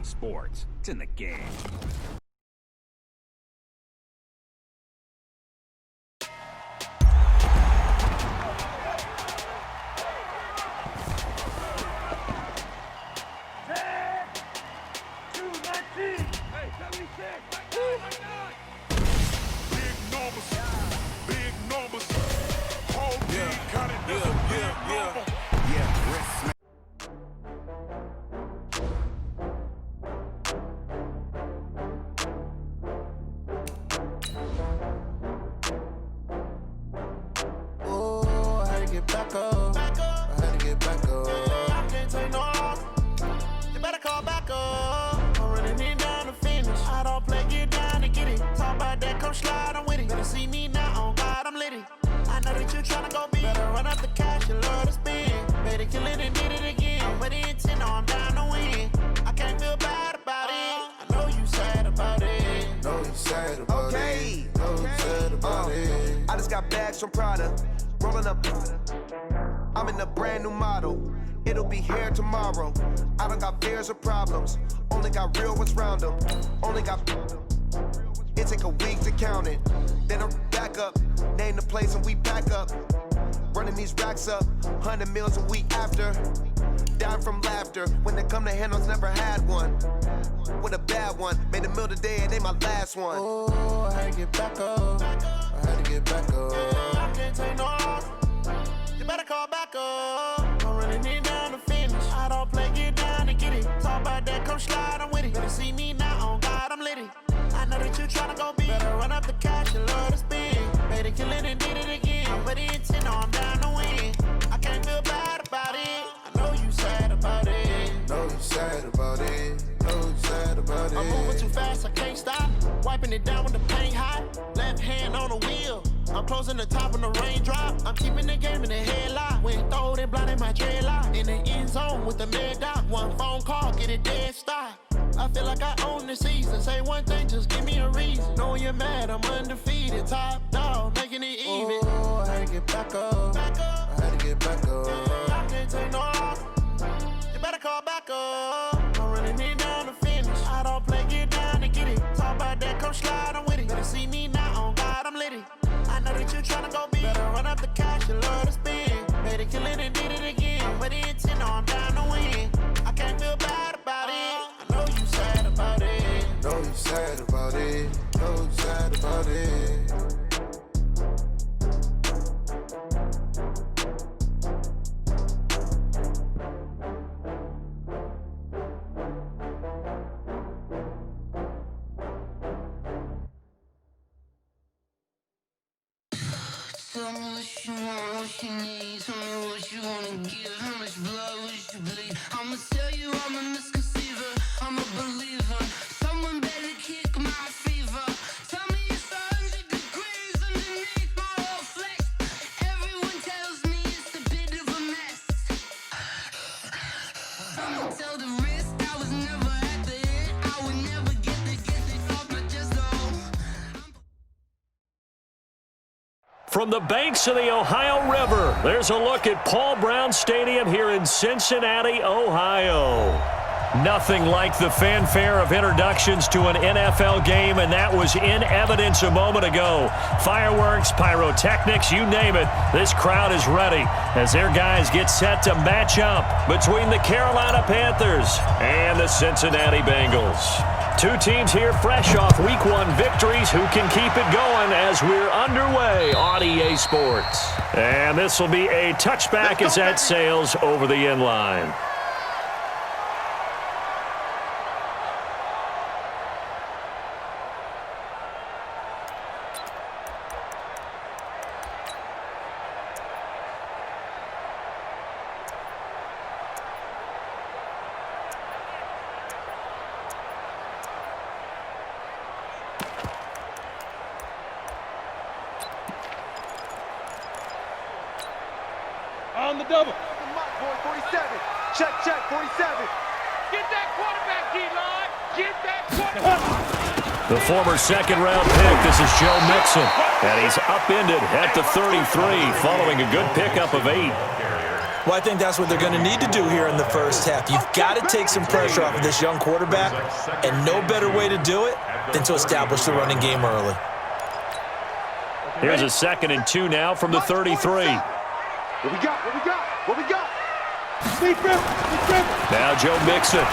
Sports. It's in the game. Back up. I had to get back up. I can't take no loss. You better call back up. I'm running in down to finish. I don't play, get down to get it. Talk about that, come slide, I'm with it. Better see me now, on God, I'm litty. I know that you tryna go big. Better run up the cash, you love to spend. Better kill it and did it again. I'm with the intent, no, I'm down to win. I can't feel bad about it. I know you sad about it. Know you sad about it. Know you sad about it. I just got bags from Prada. Rolling up, I'm in a brand new model. It'll be here tomorrow. I don't got fears or problems. Only got real ones round them. Only got. It take a week to count it. Then I'm back up. Name the place and we back up. Running these racks up. 100 meals a week after. Dying from laughter. When they come to handles, never had one. With a bad one. Made a meal today and they my last one. Oh, I had to get back up. I had to get back up. I can't take no loss. You better call back up. I'm running in down to finish. I don't play, get down to get it. Talk about that, come slide, I'm with it. Better see me now, on God, I'm litty. I know that you tryna go big. Better run up the cash, you love to spend. Made it, kill it, and did it again. I'm with the intent, no, I'm down to win. I can't feel bad about it. I know you sad about it. Know you sad about it. Know you sad about it. I'm moving too fast, I can't stop. Wiping it down with the paint hot. Left hand on the wheel. I'm closing the top when the raindrop. I'm keeping the game in the headlock. When throwed and blinded my dreadlock. In the end zone with the mad dot. One phone call, get it dead stop. I feel like I own the season. Say one thing, just give me a reason. Knowing you're mad, I'm undefeated. Top dog, making it even. Oh, I had to get back up. I had to get back up. I can't take no loss. You better call back up. I'm running in down to finish. I don't play, get down to get it. Talk about that, come slide, I'm with it. Better see me now, on God, I'm litty. I know that you tryna go big. Better run up the cash, you love to spend. Made it, kill it, and did it again. I'm with the intent, no, I'm down to win. I can't feel bad about it. I know you sad about it. Know you sad about it. Know you sad about it. Tell me what you want, what you need. Tell me what you wanna give. How much blood would you bleed? I'ma tell you I'm a misconceiver. I'm a believer. Someone better kick my fever. Tell me it's 100 degrees underneath my whole flesh. Everyone tells me it's a bit of a mess. I'ma tell the risk I was never at the end. I would never get the off my chest though. From the banks of the Ohio River, there's a look at Paul Brown Stadium here in Cincinnati, Ohio. Nothing like the fanfare of introductions to an NFL game, and that was in evidence a moment ago. Fireworks, pyrotechnics, you name it. This crowd is ready as their guys get set to match up between the Carolina Panthers and the Cincinnati Bengals. Two teams here fresh off Week 1 victories. Who can keep it going as we're underway on EA Sports? And this will be a touchback as that sails over the end line. On the double. 47. Check, 47. Get that quarterback, D-line. Get that quarterback. The former second-round pick, this is Joe Mixon. And he's upended at the 33 following a good pickup of 8. Well, I think that's what they're going to need to do here in the first half. You've got to take some pressure off of this young quarterback, and no better way to do it than to establish the running game early. Here's a 2nd and 2 now from the 33. What we got? What we got? What we got? Now Joe Mixon.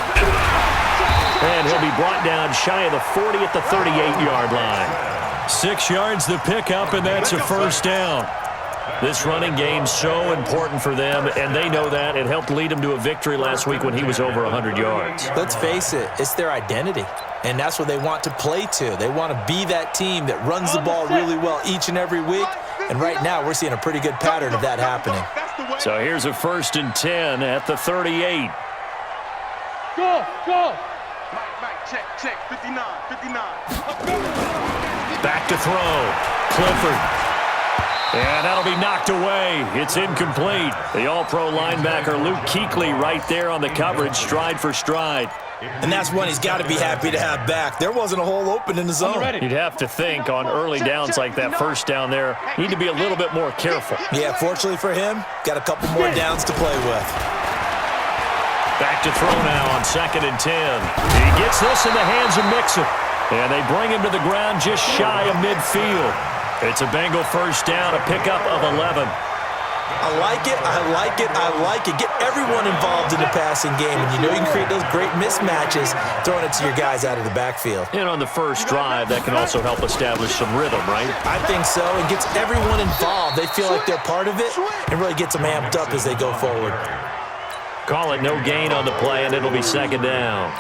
And he'll be brought down shy of the 40 at the 38-yard line. 6 yards the pickup, and that's a first down. This running game's so important for them, and they know that. It helped lead them to a victory last week when he was over 100 yards. Let's face it, it's their identity, and that's what they want to play to. They want to be that team that runs the ball really well each and every week, and right now we're seeing a pretty good pattern of that happening. So here's a 1st and 10 at the 38. Go! Mike, check, 59. Back to throw. Clifford. And that'll be knocked away. It's incomplete. The all-pro linebacker Luke Kuechly right there on the coverage, stride for stride. And that's one he's got to be happy to have back. There wasn't a hole open in the zone. You'd have to think on early downs like that first down there, need to be a little bit more careful. Yeah, fortunately for him, got a couple more downs to play with. Back to throw now on 2nd and 10. He gets this in the hands of Mixon. And they bring him to the ground just shy of midfield. It's a Bengal first down, a pickup of 11. I like it. Get everyone involved in the passing game, and you know you can create those great mismatches throwing it to your guys out of the backfield. And on the first drive, that can also help establish some rhythm, right? I think so. It gets everyone involved. They feel like they're part of it and really gets them amped up as they go forward. Call it no gain on the play, and it'll be 2nd down.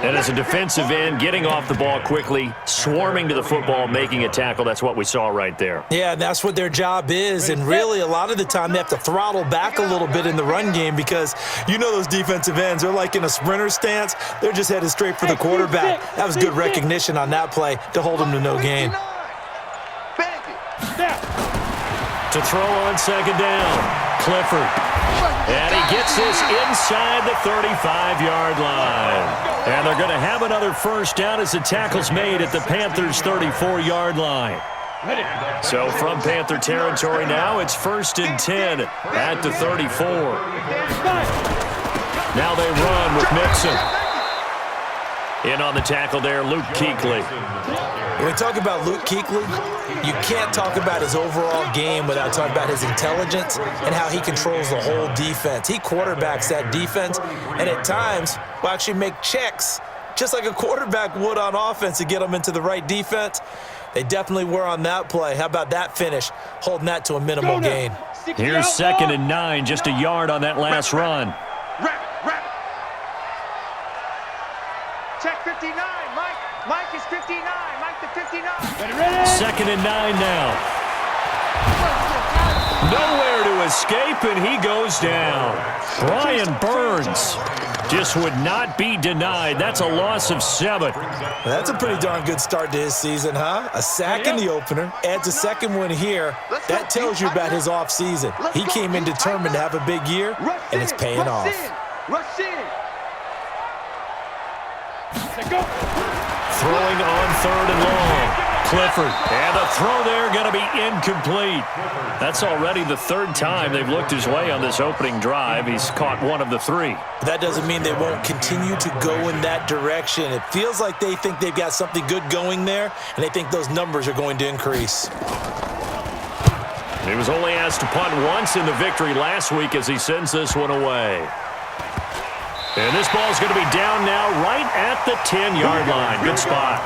And as a defensive end, getting off the ball quickly, swarming to the football, making a tackle, that's what we saw right there. Yeah, that's what their job is, and really a lot of the time they have to throttle back a little bit in the run game because you know those defensive ends, they're like in a sprinter stance. They're just headed straight for the quarterback. That was good recognition on that play to hold them to no gain. To throw on 2nd down, Clifford. And he gets this inside the 35-yard line. And they're going to have another first down as the tackle's made at the Panthers' 34-yard line. So from Panther territory now, it's 1st and 10 at the 34. Now they run with Mixon. In on the tackle there, Luke Kuechly. When we talk about Luke Kuechly, you can't talk about his overall game without talking about his intelligence and how he controls the whole defense. He quarterbacks that defense, and at times will actually make checks, just like a quarterback would on offense to get them into the right defense. They definitely were on that play. How about that finish, holding that to a minimal gain? Here's 2nd and 9, just a yard on that last run. Check 59, Mike is 59, Mike the 59. 2nd and 9 now. Nowhere to escape, and he goes down. Brian Burns just would not be denied. That's a loss of 7. That's a pretty darn good start to his season, huh? A sack in the opener, adds a second one here. That tells you about his offseason. He came in determined to have a big year, and it's paying off. Rush in. Throwing on 3rd and long. Clifford. And the throw there going to be incomplete. That's already the 3rd time they've looked his way on this opening drive. He's caught one of the 3. That doesn't mean they won't continue to go in that direction. It feels like they think they've got something good going there, and they think those numbers are going to increase. He was only asked to punt once in the victory last week as he sends this one away. And this ball's going to be down now right at the 10-yard line. Good spot.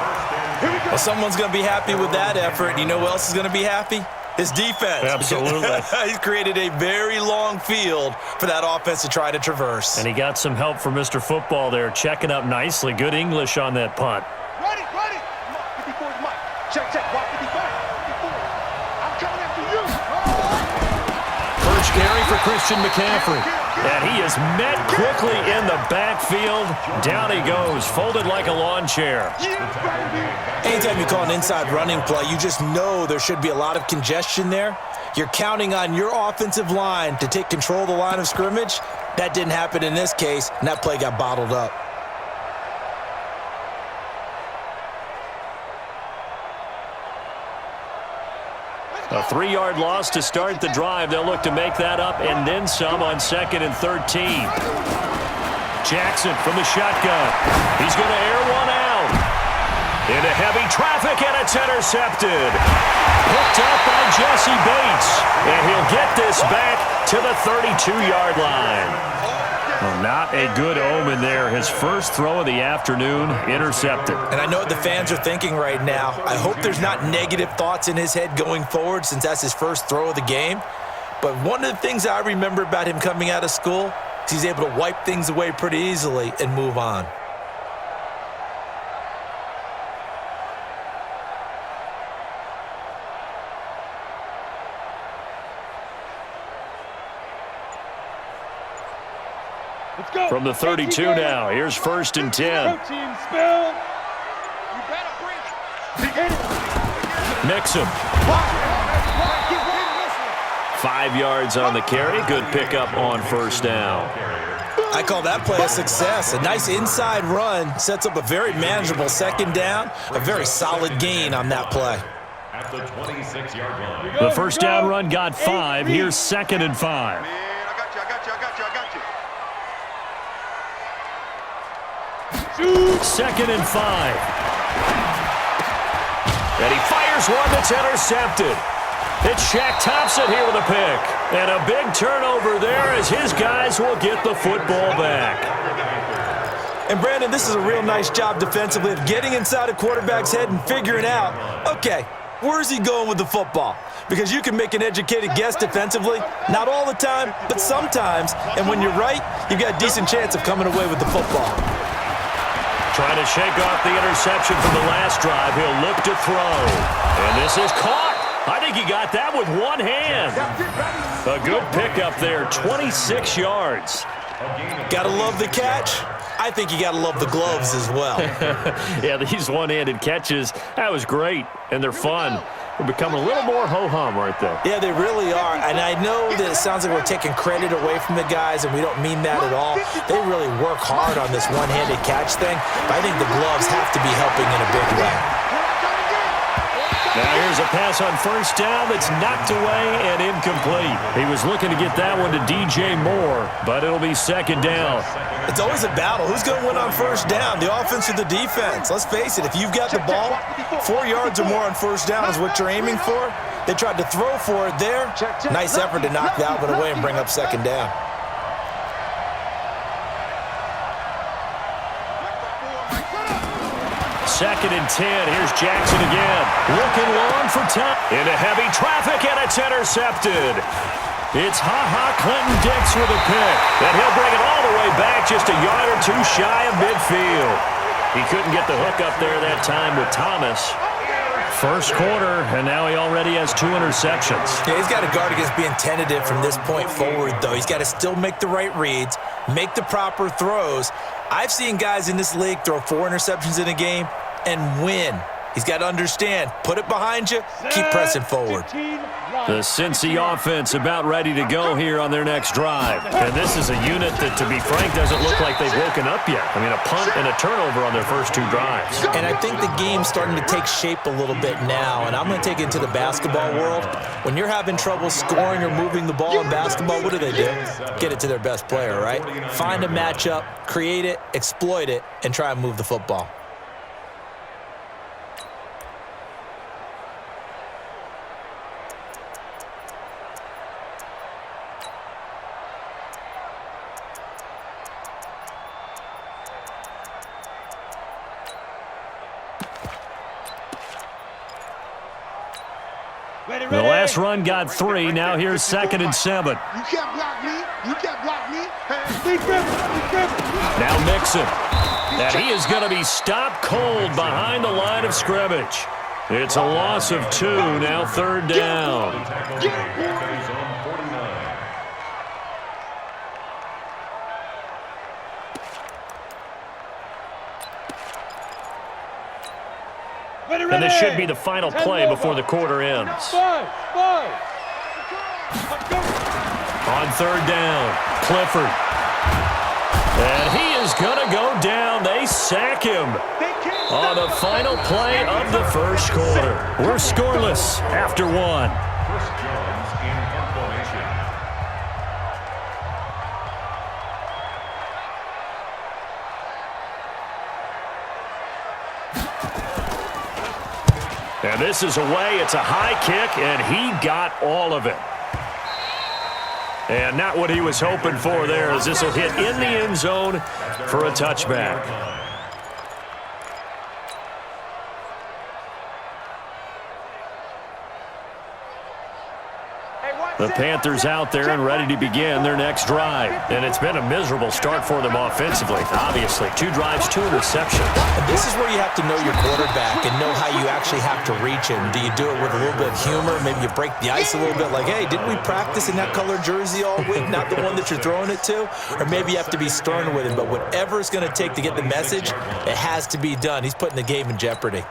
Well, someone's going to be happy with that effort. You know who else is going to be happy? His defense. Absolutely. He's created a very long field for that offense to try to traverse. And he got some help from Mr. Football there, checking up nicely. Good English on that punt. Ready. 54 is Mike. Check. Watch 54. I'm coming after you. First carry for Christian McCaffrey. And he is met quickly in the backfield. Down he goes, folded like a lawn chair. Anytime you call an inside running play, you just know there should be a lot of congestion there. You're counting on your offensive line to take control of the line of scrimmage. That didn't happen in this case, and that play got bottled up. A 3-yard loss to start the drive. They'll look to make that up and then some on 2nd and 13. Jackson from the shotgun. He's going to air one out. Into heavy traffic, and it's intercepted. Hooked up by Jesse Bates. And he'll get this back to the 32-yard line. Well, not a good omen there. His first throw of the afternoon, intercepted. And I know what the fans are thinking right now. I hope there's not negative thoughts in his head going forward since that's his first throw of the game. But one of the things I remember about him coming out of school is he's able to wipe things away pretty easily and move on. From the 32 now, here's 1st and 10. Mixon. 5 yards on the carry. Good pickup on 1st down. I call that play a success. A nice inside run sets up a very manageable 2nd down. A very solid gain on that play. At the 26-yard line. The 1st down run got 5. Here's 2nd and 5. Man, I got you. 2nd and 5. And he fires one that's intercepted. It's Shaq Thompson here with a pick. And a big turnover there as his guys will get the football back. And Brandon, this is a real nice job defensively of getting inside a quarterback's head and figuring out, okay, where's he going with the football? Because you can make an educated guess defensively, not all the time, but sometimes. And when you're right, you've got a decent chance of coming away with the football. Trying to shake off the interception from the last drive. He'll look to throw. And this is caught. I think he got that with one hand. A good pickup there, 26 yards. Gotta love the catch. I think you gotta love the gloves as well. Yeah, these one-handed catches, that was great, and they're fun. They're becoming a little more ho-hum, aren't they? Yeah, they really are. And I know that it sounds like we're taking credit away from the guys, and we don't mean that at all. They really work hard on this one-handed catch thing, but I think the gloves have to be helping in a big way. Now here's a pass on 1st down that's knocked away and incomplete. He was looking to get that one to DJ Moore, but it'll be 2nd down. It's always a battle. Who's going to win on 1st down, the offense or the defense? Let's face it, if you've got the ball, 4 yards or more on 1st down is what you're aiming for. They tried to throw for it there. Nice effort to knock that one away and bring up 2nd down. Second and 10. Here's Jackson again. Looking long for time. Into heavy traffic, and it's intercepted. It's Clinton Dix with a pick. And he'll bring it all the way back just a yard or two shy of midfield. He couldn't get the hook up there that time with Thomas. First quarter, and now he already has 2 interceptions. Yeah, he's got to guard against being tentative from this point forward, though. He's got to still make the right reads, make the proper throws. I've seen guys in this league throw 4 interceptions in a game and win. He's got to understand, put it behind you, keep pressing forward. The Cincy offense about ready to go here on their next drive. And this is a unit that, to be frank, doesn't look like they've woken up yet. I mean, a punt and a turnover on their first 2 drives. And I think the game's starting to take shape a little bit now, and I'm going to take it into the basketball world. When you're having trouble scoring or moving the ball in basketball, what do? Get it to their best player, right? Find a matchup, create it, exploit it, and try and move the football. The last run got 3. Now here's 2nd and 7. You can't block me. Now Mixon. And he is going to be stopped cold behind the line of scrimmage. It's a loss of 2. Now 3rd down. And this should be the final play before the quarter ends. On 3rd down, Clifford. And he is going to go down. They sack him on the final play of the first quarter. We're scoreless after 1. Chris Jones in formation. And this is away. It's a high kick, and he got all of it. And not what he was hoping for there, as this will hit in the end zone for a touchback. The Panthers out there and ready to begin their next drive. And it's been a miserable start for them offensively. Obviously, 2 drives, 2 interceptions. And this is where you have to know your quarterback and know how you actually have to reach him. Do you do it with a little bit of humor? Maybe you break the ice a little bit like, hey, didn't we practice in that color jersey all week, not the one that you're throwing it to? Or maybe you have to be stern with him. But whatever it's going to take to get the message, it has to be done. He's putting the game in jeopardy.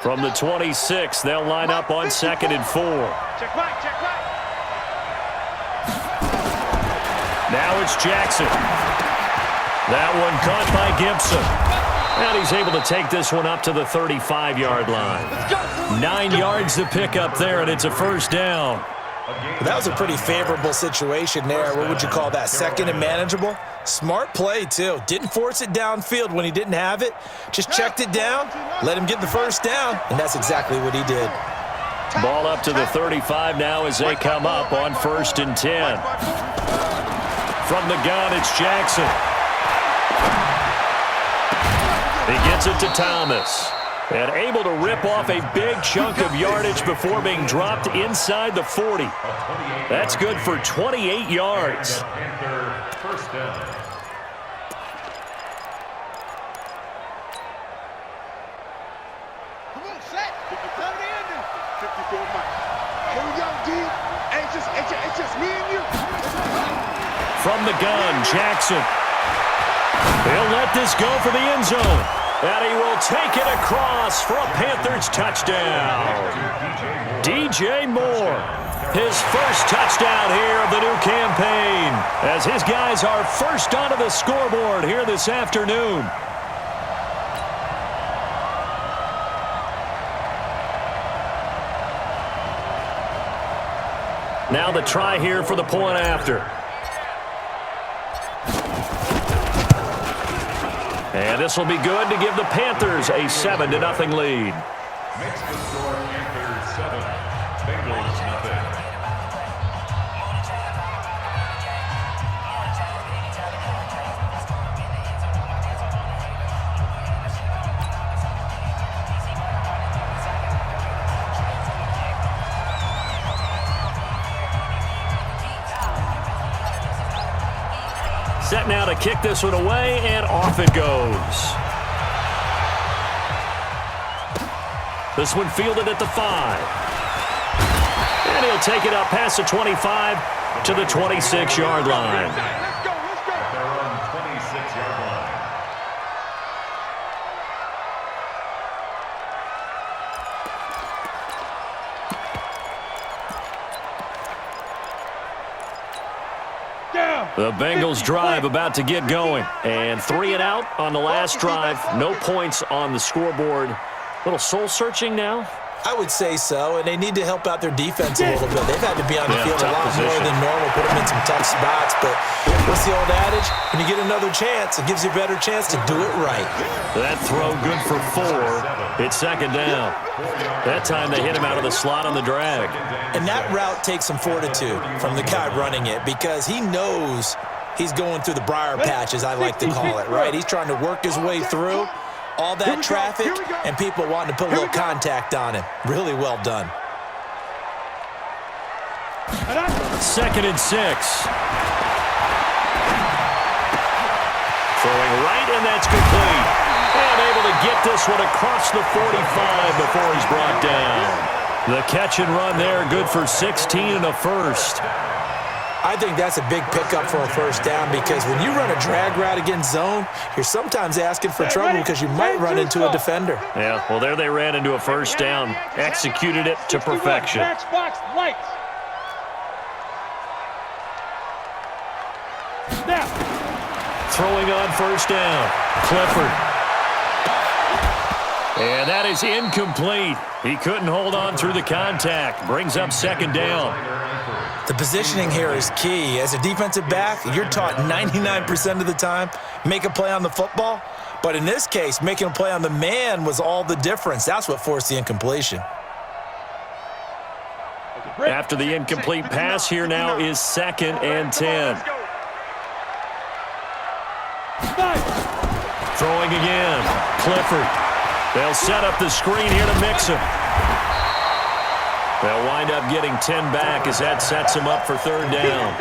From the 26, they'll line up on 2nd and 4. Check right, check right. Now it's Jackson. That one caught by Gibson. And he's able to take this one up to the 35-yard line. 9 yards to pick up there, and it's a first down. That was a pretty favorable situation there. What would you call that? 2nd and manageable? Smart play, too. Didn't force it downfield when he didn't have it. Just checked it down, let him get the first down, and that's exactly what he did. Ball up to the 35 now as they come up on 1st and 10. From the gun, it's Jackson. He gets it to Thomas. And able to rip off a big chunk of yardage before being dropped inside the 40. That's good for 28 yards. First down. Come on, set. 54 Mike. Here we go, D. It's just me and you. From the gun, Jackson. He'll let this go for the end zone. And he will take it across for a Panthers touchdown. DJ Moore, his first touchdown here of the new campaign, as his guys are first onto the scoreboard here this afternoon. Now the try here for the point after. And this will be good to give the Panthers a 7-0 lead. Makes the score Panthers 7, Bengals nothing. Set now to kick this one away, and off it goes. This one fielded at the 5. And he'll take it up past the 25 to the 26-yard line. Let's go. They're on 26-yard line. The Bengals drive about to get going. And 3 and out on the last drive. No points on the scoreboard. Little soul-searching now. I would say so, and they need to help out their defense a little bit. They've had to be on the field a lot more than normal, put them in some tough spots. But what's the old adage? When you get another chance, it gives you a better chance to do it right. That throw good for 4. It's 2nd down. That time they hit him out of the slot on the drag. And that route takes some fortitude from the guy running it, because he knows he's going through the briar patch, as I like to call it, right? He's trying to work his way through all that traffic and people wanting to put a little contact on him. Really well done. 2nd and 6. Throwing right, and that's complete. And able to get this one across the 45 before he's brought down. The catch and run there, good for 16 and a first. I think that's a big pickup for a first down, because when you run a drag route against zone, you're sometimes asking for trouble because you might run into a defender. Yeah, well, there they ran into a first down. Executed it to perfection. Matchbox lights. Throwing on first down. Clifford. And that is incomplete. He couldn't hold on through the contact. Brings up second down. The positioning here is key. As a defensive back, you're taught 99% of the time, make a play on the football. But in this case, making a play on the man was all the difference. That's what forced the incompletion. After the incomplete pass, here now is 2nd and 10. Throwing again. Clifford. They'll set up the screen here to mix him. They'll wind up getting 10 back as that sets him up for 3rd down.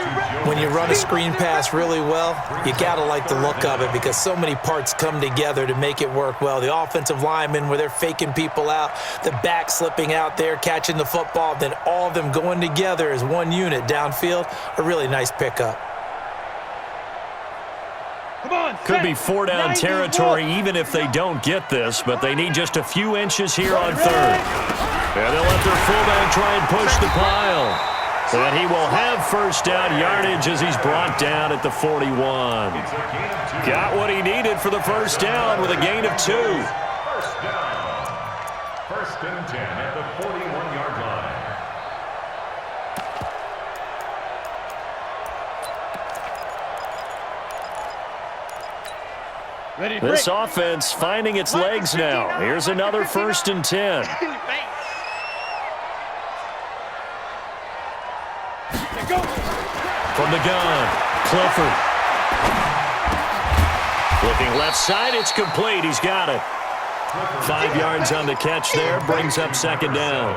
When you run a screen pass really well, you got to like the look of it because so many parts come together to make it work well. The offensive linemen, where they're faking people out, the back slipping out there, catching the football, then all of them going together as one unit downfield, a really nice pickup. Could be 4-down territory even if they don't get this, but they need just a few inches here on 3rd. And they'll let their fullback try and push the pile. And he will have 1st down yardage as he's brought down at the 41. Got what he needed for the 1st down with a gain of 2. 1st down. 1st and 10 at the 41-yard line. This offense finding its legs now. Here's another 1st and 10. From the gun, Clifford. Looking left side, it's complete. He's got it. 5 yards on the catch there, brings up 2nd down.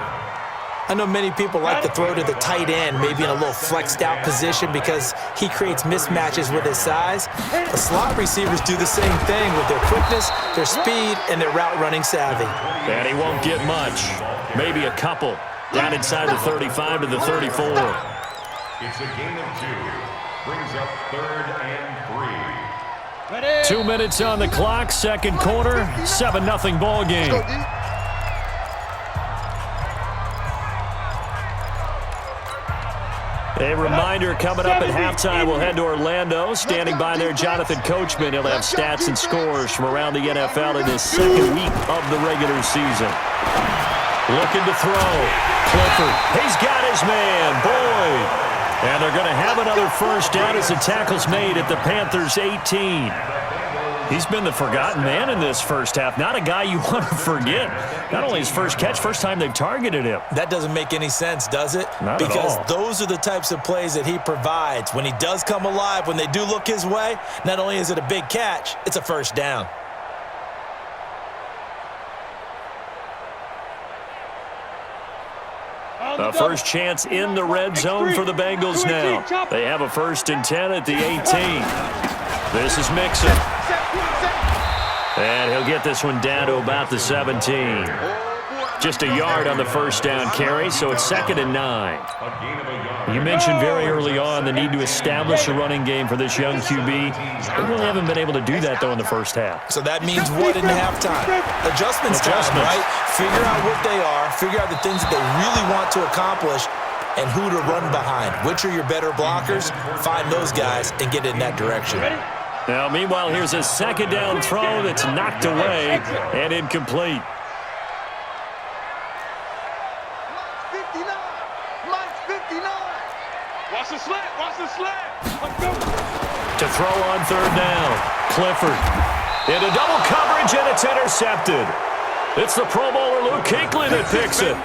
I know many people like to throw to the tight end, maybe in a little flexed out position because he creates mismatches with his size. The slot receivers do the same thing with their quickness, their speed, and their route running savvy. And he won't get much. Maybe a couple. Down inside the 35 to the 34. It's a gain of 2. Brings up 3rd and 3. 2 minutes on the clock, 2nd quarter, 7-0 ball game. A reminder coming up at halftime, we'll head to Orlando. Standing by there, Jonathan Coachman. He'll have stats and scores from around the NFL in his 2nd week of the regular season. Looking to throw. Clifford. He's got his man, Boyd. And they're going to have another 1st down as the tackle's made at the Panthers' 18. He's been the forgotten man in this 1st half. Not a guy you want to forget. Not only his first catch, first time they've targeted him. That doesn't make any sense, does it? Not because at all. Those are the types of plays that he provides. When he does come alive, when they do look his way, not only is it a big catch, it's a 1st down. A first chance in the red zone for the Bengals now. They have a 1st and 10 at the 18. This is Mixon. And he'll get this one down to about the 17. Just a yard on the 1st down carry, so it's 2nd and 9. You mentioned very early on the need to establish a running game for this young QB. They really haven't been able to do that, though, in the 1st half. So that means what in halftime? Adjustments time, right? Figure out what they are, figure out the things that they really want to accomplish, and who to run behind. Which are your better blockers? Find those guys and get in that direction. Now, meanwhile, here's a 2nd down throw that's knocked away and incomplete. Watch the slant. Watch the slant. To throw on 3rd down, Clifford. Into double coverage, and it's intercepted. It's the Pro Bowler Luke Kuechly that picks it.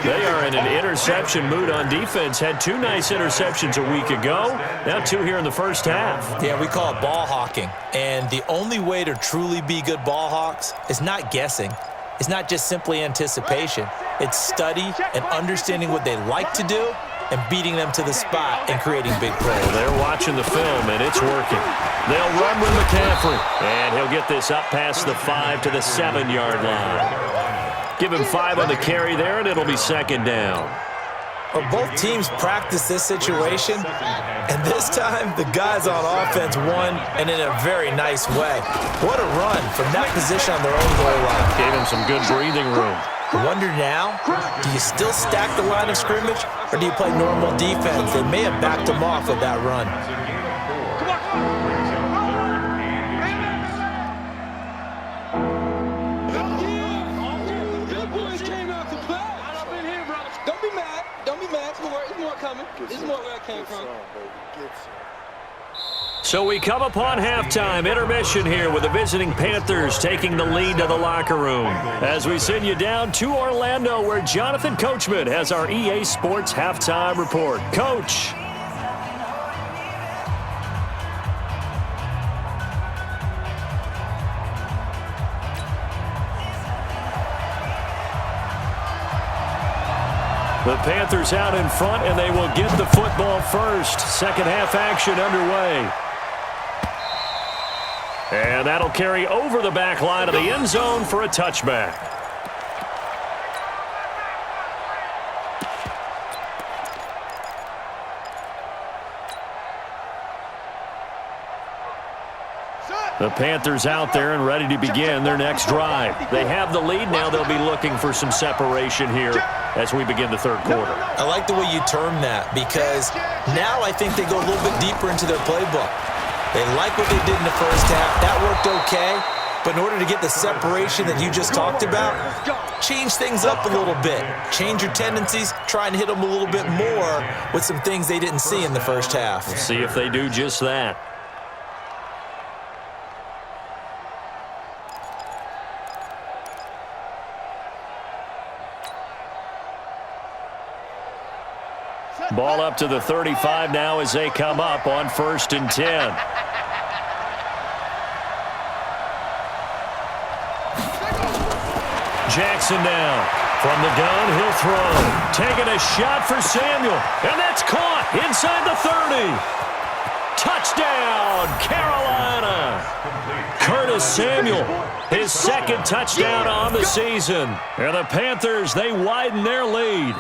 They are in an interception mood on defense. Had 2 nice interceptions a week ago. Now 2 here in the 1st half. Yeah, we call it ball hawking. And the only way to truly be good ball hawks is not guessing. It's not just simply anticipation. It's study and understanding what they like to do and beating them to the spot and creating big plays. They're watching the film, and it's working. They'll run with McCaffrey, and he'll get this up past the 5 to the 7-yard line. Give him 5 on the carry there, and it'll be 2nd down. Well, both teams practice this situation, and this time the guys on offense won, and in a very nice way. What a run from that position on their own goal line. Gave him some good breathing room. I wonder now, do you still stack the line of scrimmage, or do you play normal defense? They may have backed them off with that run. coming. This is more where I came from. So we come upon halftime, intermission here with the visiting Panthers taking the lead to the locker room. As we send you down to Orlando where Jonathan Coachman has our EA Sports halftime report. Coach. The Panthers out in front, and they will get the football first. Second half action underway. And that'll carry over the back line of the end zone for a touchback. The Panthers out there and ready to begin their next drive. They have the lead. Now they'll be looking for some separation here as we begin the third quarter. I like the way you term that because now I think they go a little bit deeper into their playbook. They like what they did in the first half. That worked okay. But in order to get the separation that you just talked about, change things up a little bit. Change your tendencies. Try and hit them a little bit more with some things they didn't see in the first half. We'll see if they do just that. Ball up to the 35 now as they come up on 1st and 10. Jackson now. From the gun, he'll throw. Taking a shot for Samuel. And that's caught inside the 30. Touchdown, Carolina. Curtis Samuel, his second touchdown on the season. And the Panthers, they widen their lead.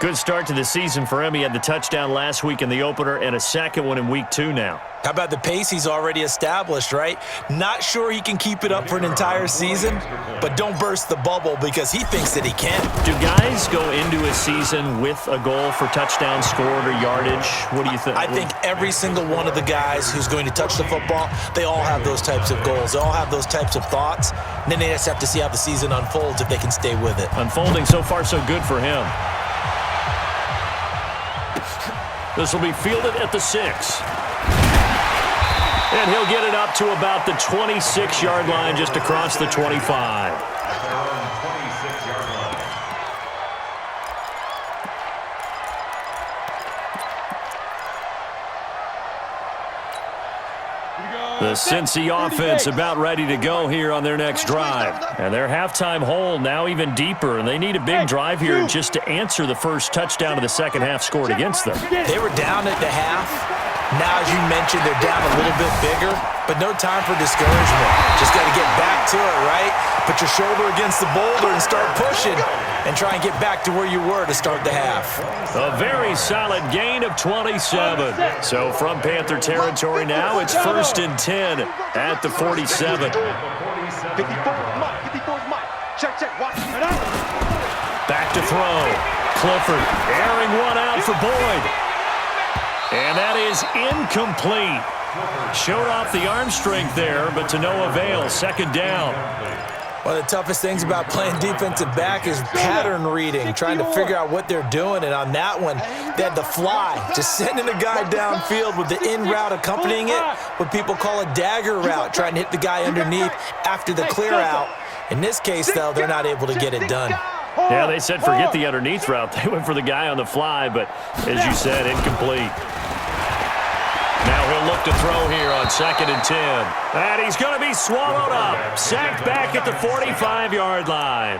Good start to the season for him. He had the touchdown last week in the opener and a second one in week 2 now. How about the pace he's already established, right? Not sure he can keep it up for an entire season, but don't burst the bubble because he thinks that he can. Do guys go into a season with a goal for touchdown scored or yardage? What do you think? I think every single one of the guys who's going to touch the football, they all have those types of goals. They all have those types of thoughts. And then they just have to see how the season unfolds if they can stay with it. Unfolding so far so good for him. This will be fielded at the 6. And he'll get it up to about the 26-yard line, just across the 25. The Cincy offense about ready to go here on their next drive. And their halftime hole now even deeper, and they need a big drive here just to answer the first touchdown of the second half scored against them. They were down at the half. Now, as you mentioned, they're down a little bit bigger, but no time for discouragement. Just got to get back to it, right? Put your shoulder against the boulder and start pushing and try and get back to where you were to start the half. A very solid gain of 27. So from Panther territory now, it's 1st and 10 at the 47. Back to throw. Clifford airing one out for Boyd. And that is incomplete. Showed off the arm strength there, but to no avail. Second down. One of the toughest things about playing defensive back is pattern reading, trying to figure out what they're doing. And on that one, they had the fly, just sending a guy downfield with the in route accompanying it, what people call a dagger route, trying to hit the guy underneath after the clear out. In this case, though, they're not able to get it done. Yeah, they said forget the underneath route. They went for the guy on the fly, but as you said, incomplete. Now he'll look to throw here on 2nd and 10. And he's going to be swallowed up. Sacked back at the 45-yard line.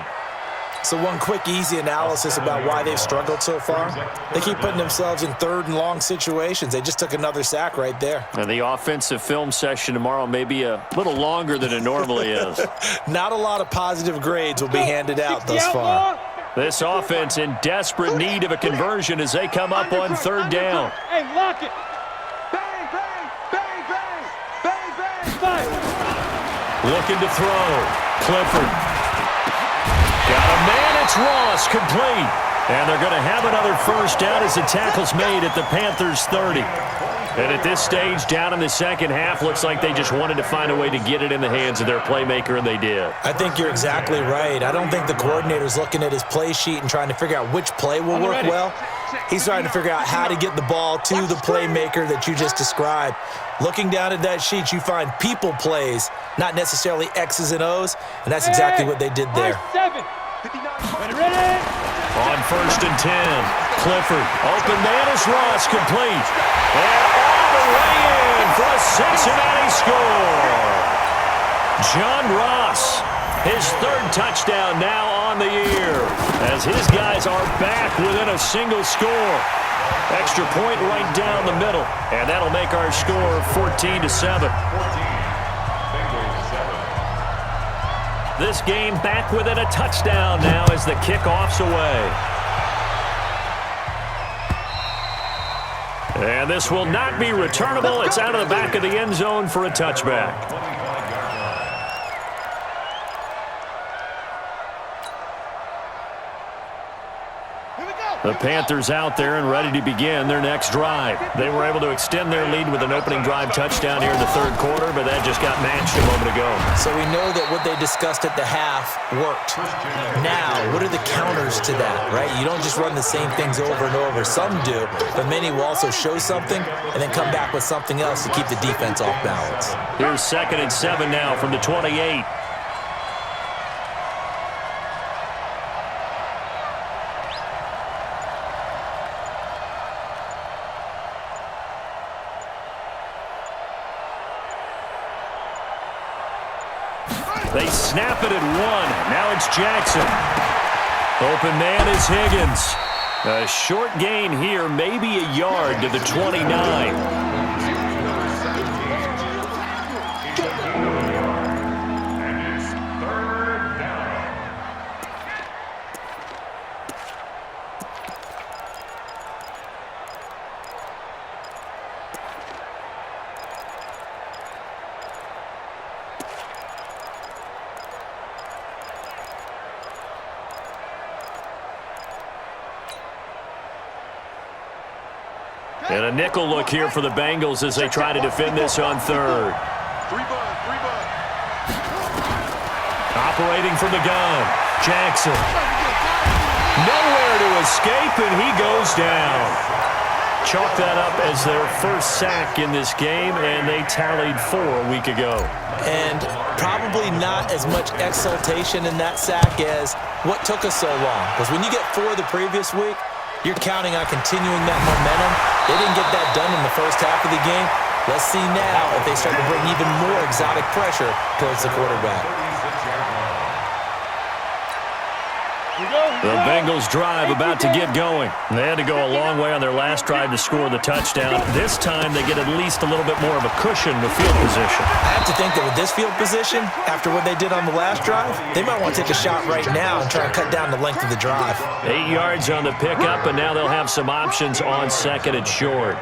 So one quick, easy analysis about why they've struggled so far. They keep putting themselves in 3rd and long situations. They just took another sack right there. And the offensive film session tomorrow may be a little longer than it normally is. Not a lot of positive grades will be handed out thus far. This offense in desperate need of a conversion as they come up on 3rd down. Hey, lock it. Bang, bang, bang, bang, bang, bang. Looking to throw. Clifford. Got a man, it's Ross, complete. And they're going to have another first down as the tackle's made at the Panthers' 30. And at this stage, down in the second half, looks like they just wanted to find a way to get it in the hands of their playmaker, and they did. I think you're exactly right. I don't think the coordinator's looking at his play sheet and trying to figure out which play will work well. He's trying to figure out how to get the ball to the playmaker that you just described. Looking down at that sheet, you find people plays, not necessarily X's and O's, and that's exactly what they did there. On 1st and 10, Clifford, open man is Ross, complete. And all the way in for a Cincinnati score. John Ross, his 3rd touchdown now on the year, as his guys are back within a single score. Extra point right down the middle, and that'll make our score 14-7. This game back within a touchdown now as the kickoff's away. And this will not be returnable. It's out of the back of the end zone for a touchback. The Panthers out there and ready to begin their next drive. They were able to extend their lead with an opening drive touchdown here in the 3rd quarter, but that just got matched a moment ago. So we know that what they discussed at the half worked. Now, what are the counters to that, right? You don't just run the same things over and over. Some do, but many will also show something and then come back with something else to keep the defense off balance. Here's 2nd and 7 now from the 28. They snap it at 1. Now it's Jackson. Open man is Higgins. A short gain here, maybe a yard to the 29. And a nickel look here for the Bengals as they try to defend this on 3rd. Operating from the gun, Jackson. Nowhere to escape, and he goes down. Chalk that up as their 1st sack in this game, and they tallied 4 a week ago. And probably not as much exultation in that sack as what took us so long. Because when you get 4 the previous week, you're counting on continuing that momentum. They didn't get that done in the 1st half of the game. Let's see now if they start to bring even more exotic pressure towards the quarterback. The Bengals drive about to get going. They had to go a long way on their last drive to score the touchdown. This time they get at least a little bit more of a cushion with field position. I have to think that with this field position, after what they did on the last drive, they might want to take a shot right now and try and cut down the length of the drive. 8 yards on the pickup, and now they'll have some options on 2nd and short.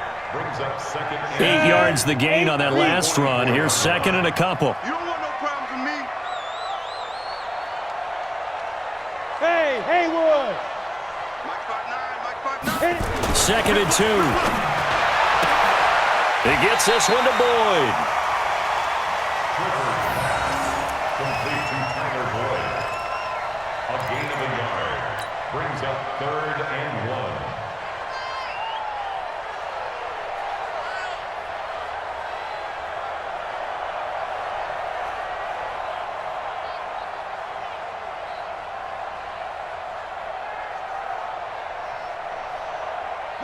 8 yards the gain on that last run. Here's 2nd and a couple. You don't want no problems with me. Hey, Haywood! Mike 5'9", 2nd and 2. He gets this one to Boyd. Complete to Tyler Boyd. A gain of a yard. Brings up 3rd and 1.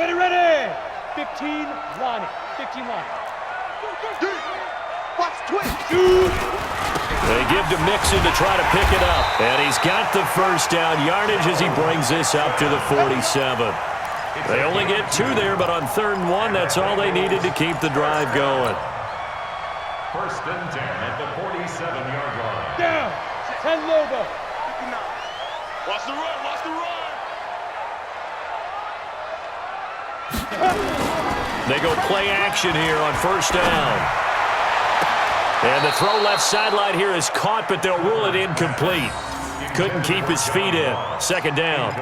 Ready! 15 line. 15 line. Watch twitch. They give to Mixon to try to pick it up. And he's got the 1st down yardage as he brings this up to the 47. They only get 2 there, but on 3rd and 1, that's all they needed to keep the drive going. 1st and 10 at the 47-yard line. Down. 10 logo. Watch the run. Watch the run. They go play action here on 1st down. And the throw left sideline here is caught, but they'll rule it incomplete. Couldn't keep his feet in. 2nd down.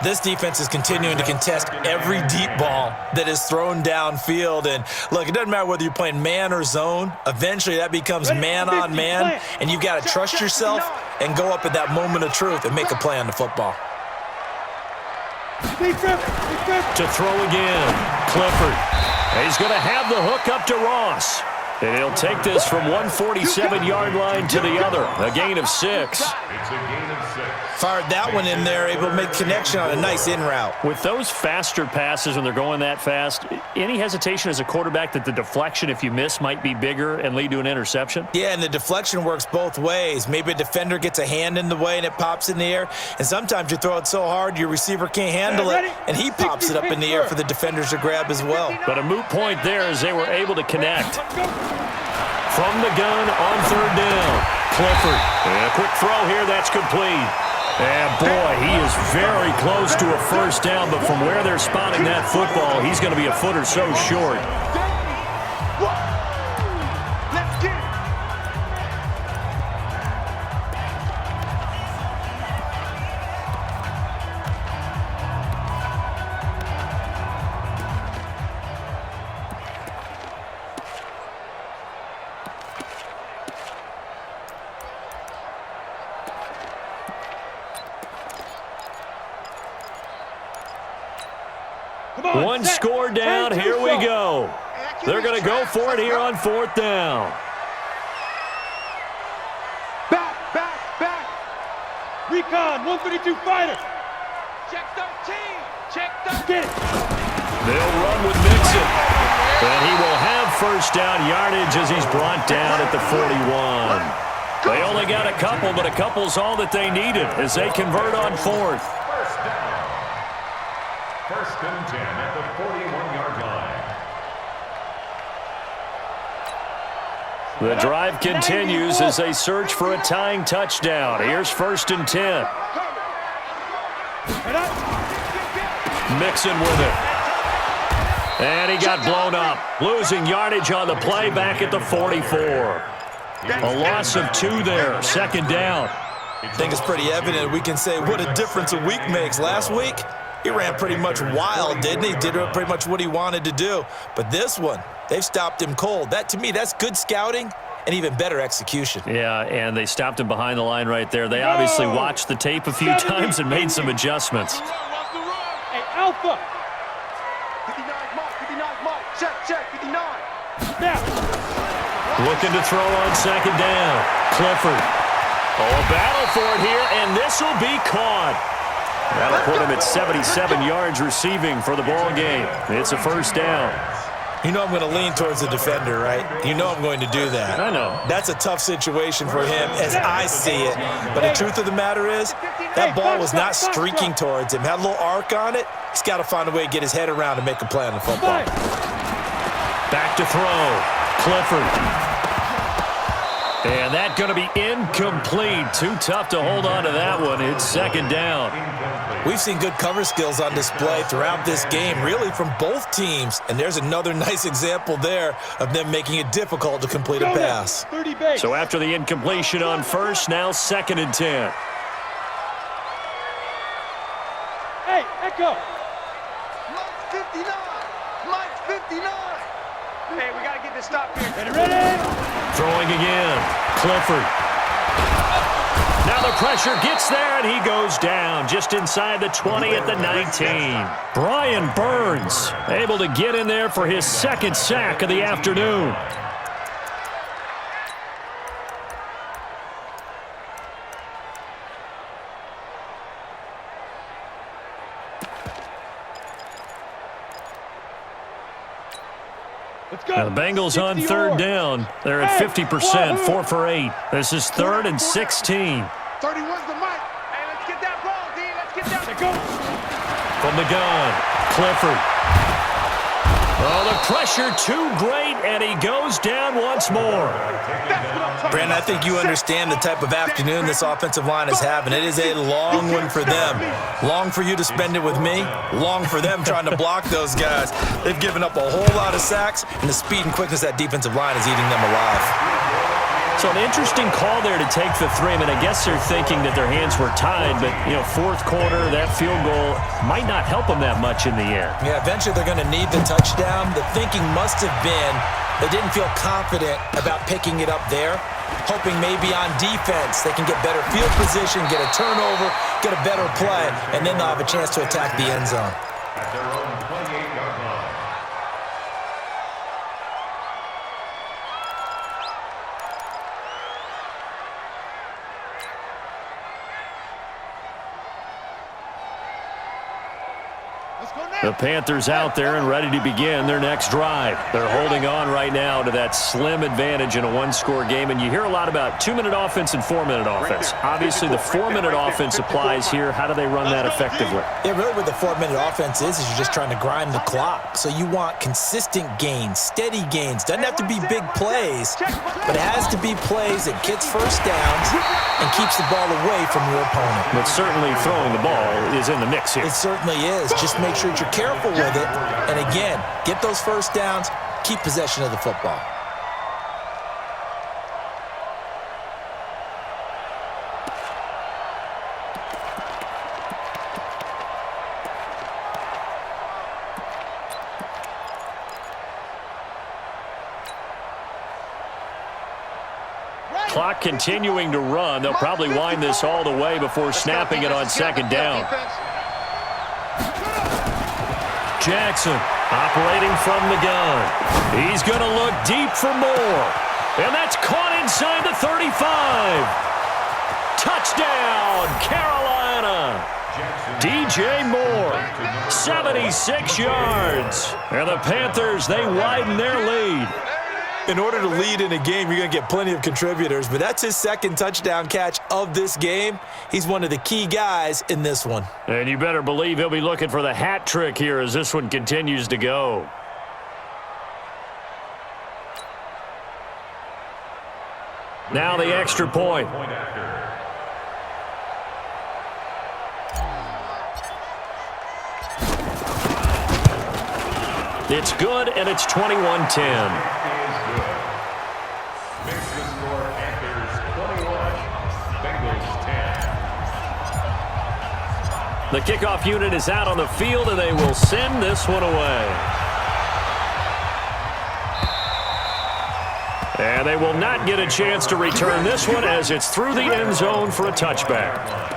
This defense is continuing to contest every deep ball that is thrown downfield. And look, it doesn't matter whether you're playing man or zone. Eventually that becomes man on man, and you've got to trust yourself and go up at that moment of truth and make a play on the football. To throw again. Clifford. He's going to have the hook up to Ross. And he'll take this from 147-yard line to the other. A gain of 6. It's a gain of 6. Fired that one in there, able to make connection on a nice in route. With those faster passes when they're going that fast, any hesitation as a quarterback that the deflection, if you miss, might be bigger and lead to an interception? Yeah, and the deflection works both ways. Maybe a defender gets a hand in the way and it pops in the air. And sometimes you throw it so hard your receiver can't handle it, and he pops it up in the air for the defenders to grab as well. But a moot point there as they were able to connect. From the gun on third down, Clifford. And a quick throw here, that's complete. And boy, he is very close to a first down, but from where they're spotting that football, he's going to be a foot or so short. Let's get it. One score down, here we go. They're going to go for it here on fourth down. Back. Recon, 132 fighter. Check 13. Check 13. Get it. They'll run with Mixon. And he will have first down yardage as he's brought down at the 41. They only got a couple, but a couple's all that they needed as they convert on fourth. First down. First and 10 at the 41-yard line. The drive continues as they search for a tying touchdown. Here's first and 10. Mixon with it. And he got blown up. Losing yardage on the play back at the 44. A loss of 2 there. Second down. I think it's pretty evident we can say what a difference a week makes. Last week, he ran pretty much wild, didn't he? Did pretty much what he wanted to do. But this one, they've stopped him cold. That, to me, that's good scouting and even better execution. Yeah, and they stopped him behind the line right there. They obviously watched the tape a few times and made some adjustments. Hey, Alpha. 59 mark. Check, 59. Snap. Looking to throw on second down. Clifford. Oh, a battle for it here, and this will be caught. That'll put him at 77 yards receiving for the ball game. It's a first down. You know I'm going to lean towards the defender, right? You know I'm going to do that. I know. That's a tough situation for him as I see it. But the truth of the matter is, that ball was not streaking towards him. Had a little arc on it. He's got to find a way to get his head around and make a play on the football. Back to throw. Clifford. And that going to be incomplete. Too tough to hold on to that one. It's second down. We've seen good cover skills on display throughout this game, really from both teams. And there's another nice example there of them making it difficult to complete a pass. So after the incompletion on first, now second and 10. Hey, Echo. Mike's 59. Mike's 59. Hey, we got to get this stop here. Ready? Throwing again. Clifford. Now the pressure gets there, and he goes down just inside the 20 at the 19. Brian Burns able to get in there for his second sack of the afternoon. Now the Bengals on third down. They're at 50%, 4 for 8. This is 3rd and 16. 31's the mic. Hey, let's get that ball, D. Let's get that. Go. From the gun, Clifford. Oh, the pressure too great, and he goes down once more. Brandon, I think you understand the type of afternoon this offensive line is having. It is a long one for them. Long for you to spend it with me. Long for them trying to block those guys. They've given up a whole lot of sacks, and the speed and quickness of that defensive line is eating them alive. So an interesting call there to take the 3. I mean, I guess they're thinking that their hands were tied, but, you know, fourth quarter, that field goal might not help them that much in the air. Yeah, eventually they're going to need the touchdown. The thinking must have been they didn't feel confident about picking it up there, hoping maybe on defense they can get better field position, get a turnover, get a better play, and then they'll have a chance to attack the end zone. At their own 28-yard line. The Panthers out there and ready to begin their next drive. They're holding on right now to that slim advantage in a one-score game, and you hear a lot about 2-minute offense and 4-minute offense. Obviously, the 4-minute offense applies here. How do they run that effectively? Yeah, really what the 4-minute offense is you're just trying to grind the clock. So you want consistent gains, steady gains. Doesn't have to be big plays, but it has to be plays that gets first downs and keeps the ball away from your opponent. But certainly throwing the ball is in the mix here. It certainly is. Just make sure that you're careful with it. And again, get those first downs, keep possession of the football. Clock continuing to run. They'll probably wind this all the way before snapping it on second down. Jackson operating from the gun. He's going to look deep for more. And that's caught inside the 35. Touchdown, Carolina. DJ Moore, 76 yards. And the Panthers, they widen their lead. In order to lead in a game, you're going to get plenty of contributors, but that's his second touchdown catch of this game. He's one of the key guys in this one. And you better believe he'll be looking for the hat trick here as this one continues to go. Now the extra point. It's good, and it's 21-10. The kickoff unit is out on the field, and they will send this one away. And they will not get a chance to return this one as it's through the end zone for a touchback.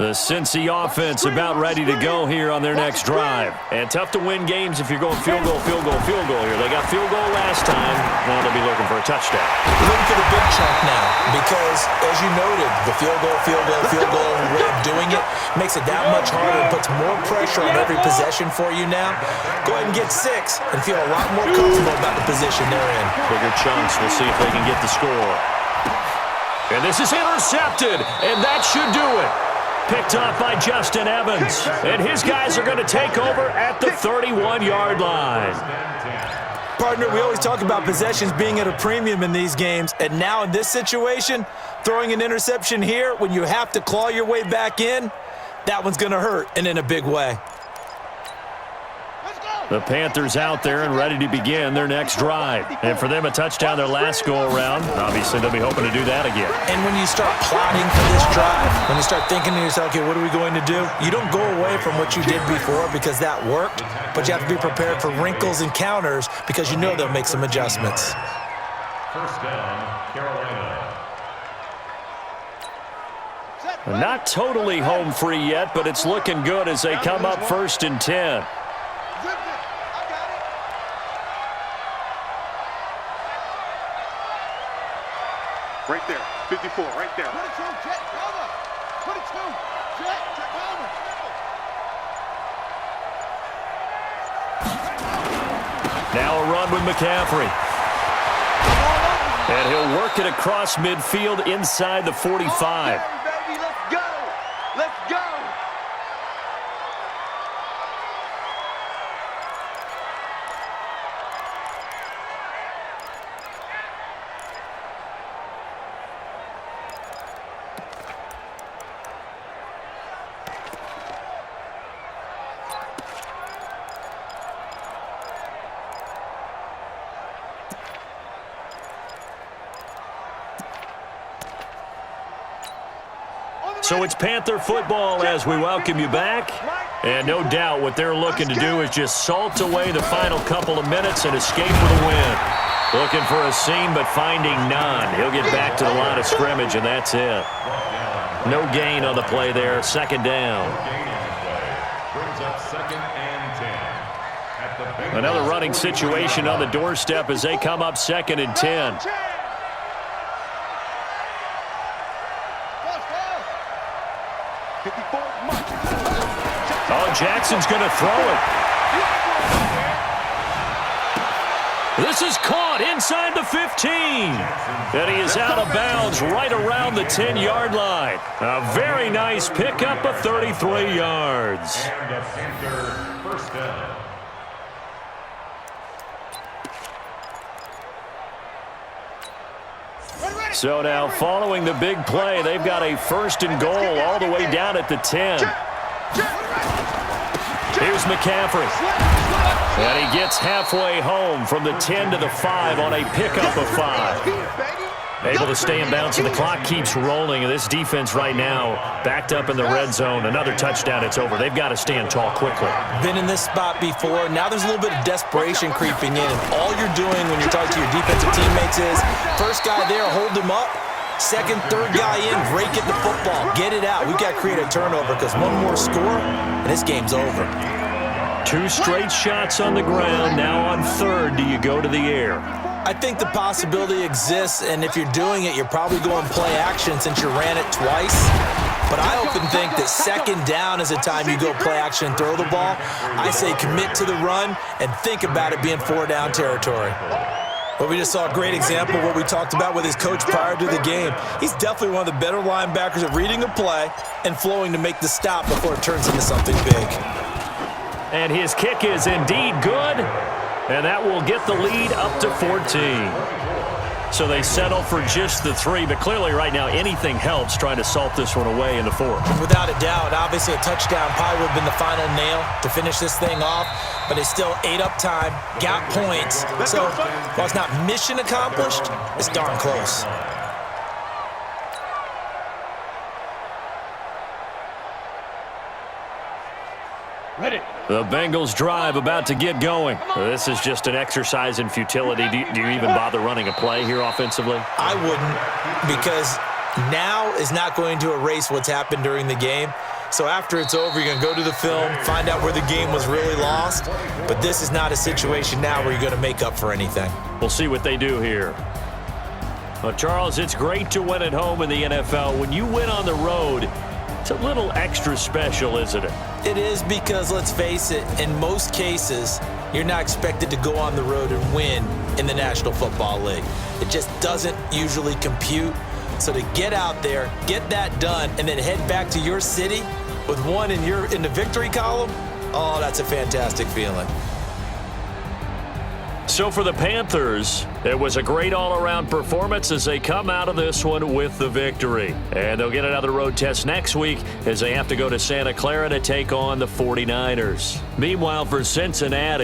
The Cincy offense about ready to go here on their next drive. And tough to win games if you're going field goal here. They got field goal last time. Now they'll be looking for a touchdown. Looking for the big chunk now because, as you noted, the field goal, way of doing it makes it that much harder and puts more pressure on every possession for you now. Go ahead and get 6 and feel a lot more comfortable about the position they're in. Bigger chunks. We'll see if they can get the score. And this is intercepted, and that should do it. Picked off by Justin Evans. And his guys are going to take over at the 31-yard line. Partner, we always talk about possessions being at a premium in these games. And now in this situation, throwing an interception here when you have to claw your way back in, that one's going to hurt, and in a big way. The Panthers out there and ready to begin their next drive. And for them, a touchdown their last go-around. Obviously, they'll be hoping to do that again. And when you start plotting for this drive, when you start thinking to yourself, okay, what are we going to do? You don't go away from what you did before because that worked, but you have to be prepared for wrinkles and counters because you know they'll make some adjustments. First down, Carolina. Not totally home free yet, but it's looking good as they come up 1st and 10. Right there, 54, right there. Now a run with McCaffrey. And he'll work it across midfield inside the 45. Baby, let's go! Let's go! So it's Panther football as we welcome you back. And no doubt what they're looking to do is just salt away the final couple of minutes and escape with a win. Looking for a seam, but finding none. He'll get back to the line of scrimmage, and that's it. No gain on the play there. Second down. Another running situation on the doorstep as they come up 2nd and 10. Oh, Jackson's going to throw it. This is caught inside the 15. And he is out of bounds right around the 10-yard line. A very nice pickup of 33 yards. And a Panther first down. So now following the big play, they've got a 1st and goal all the way down at the 10. Here's McCaffrey. And he gets halfway home from the 10 to the 5 on a pickup of 5. Able to stay in bounds, and the clock keeps rolling. And this defense right now backed up in the red zone. Another touchdown, it's over. They've got to stand tall quickly. Been in this spot before. Now there's a little bit of desperation creeping in. And all you're doing when you're talking to your defensive teammates is, first guy there, hold him up. Second, third guy in, rake at the football. Get it out. We've got to create a turnover because one more score, and this game's over. 2 straight shots on the ground. Now on 3rd, do you go to the air? I think the possibility exists, and if you're doing it, you're probably going play action since you ran it twice. But I often think that 2nd down is the time you go play action and throw the ball. I say commit to the run and think about it being 4-down territory. But we just saw a great example of what we talked about with his coach prior to the game. He's definitely one of the better linebackers at reading a play and flowing to make the stop before it turns into something big. And his kick is indeed good, and that will get the lead up to 14. So they settle for just the 3, but clearly right now anything helps trying to salt this one away in the 4th. Without a doubt, obviously a touchdown probably would have been the final nail to finish this thing off, but they still ate up time, got points. So while it's not mission accomplished, it's darn close. The Bengals drive about to get going. This is just an exercise in futility. Do you even bother running a play here offensively? I wouldn't, because now is not going to erase what's happened during the game. So after it's over, you're going to go to the film, find out where the game was really lost. But this is not a situation now where you're going to make up for anything. We'll see what they do here. Well, Charles, it's great to win at home in the NFL. When you win on the road, it's a little extra special, isn't it? It is, because, let's face it, in most cases, you're not expected to go on the road and win in the National Football League. It just doesn't usually compute. So to get out there, get that done, and then head back to your city with one in the victory column, oh, that's a fantastic feeling. So for the Panthers, it was a great all-around performance as they come out of this one with the victory. And they'll get another road test next week as they have to go to Santa Clara to take on the 49ers. Meanwhile, for Cincinnati,